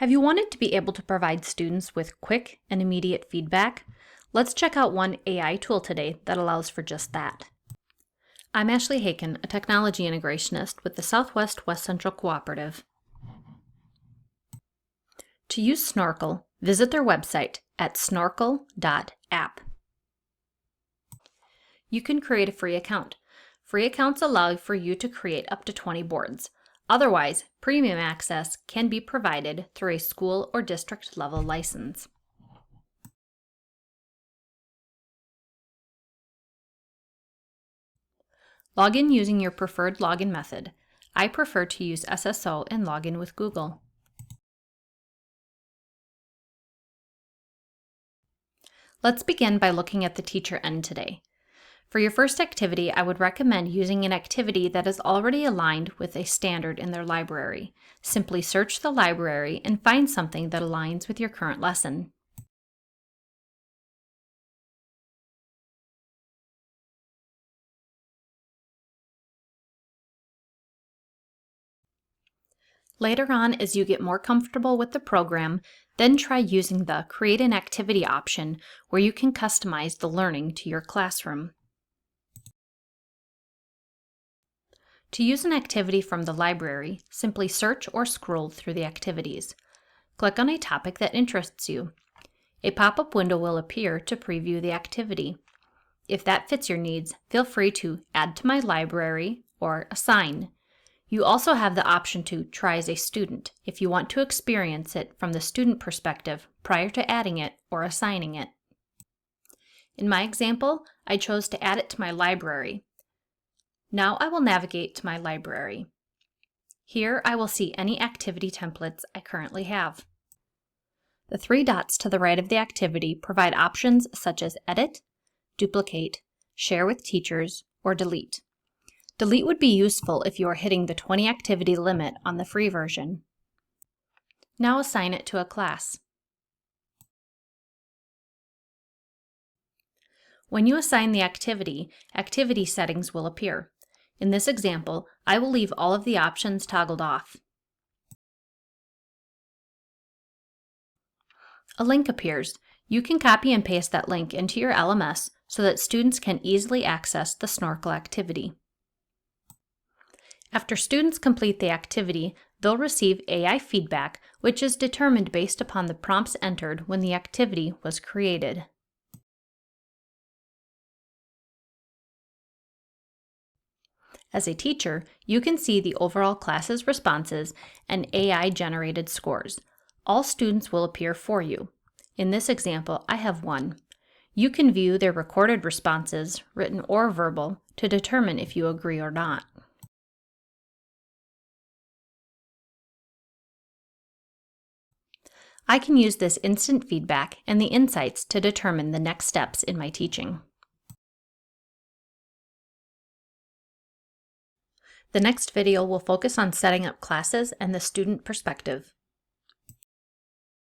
Have you wanted to be able to provide students with quick and immediate feedback? Let's check out one AI tool today that allows for just that. I'm Ashley Haken, a technology integrationist with the Southwest West Central Cooperative. To use Snorkl, visit their website at snorkl.app. You can create a free account. Free accounts allow for you to create up to 20 boards. Otherwise, premium access can be provided through a school or district level license. Log in using your preferred login method. I prefer to use SSO and log in with Google. Let's begin by looking at the teacher end today. For your first activity, I would recommend using an activity that is already aligned with a standard in their library. Simply search the library and find something that aligns with your current lesson. Later on, as you get more comfortable with the program, then try using the Create an Activity option where you can customize the learning to your classroom. To use an activity from the library, simply search or scroll through the activities. Click on a topic that interests you. A pop-up window will appear to preview the activity. If that fits your needs, feel free to Add to my library or Assign. You also have the option to Try as a student if you want to experience it from the student perspective prior to adding it or assigning it. In my example, I chose to add it to my library. Now I will navigate to my library. Here I will see any activity templates I currently have. The three dots to the right of the activity provide options such as Edit, Duplicate, Share with Teachers, or Delete. Delete would be useful if you are hitting the 20 activity limit on the free version. Now assign it to a class. When you assign the activity, activity settings will appear. In this example, I will leave all of the options toggled off. A link appears. You can copy and paste that link into your LMS so that students can easily access the Snorkl activity. After students complete the activity, they'll receive AI feedback, which is determined based upon the prompts entered when the activity was created. As a teacher, you can see the overall class's responses and AI-generated scores. All students will appear for you. In this example, I have 1. You can view their recorded responses, written or verbal, to determine if you agree or not. I can use this instant feedback and the insights to determine the next steps in my teaching. The next video will focus on setting up classes and the student perspective.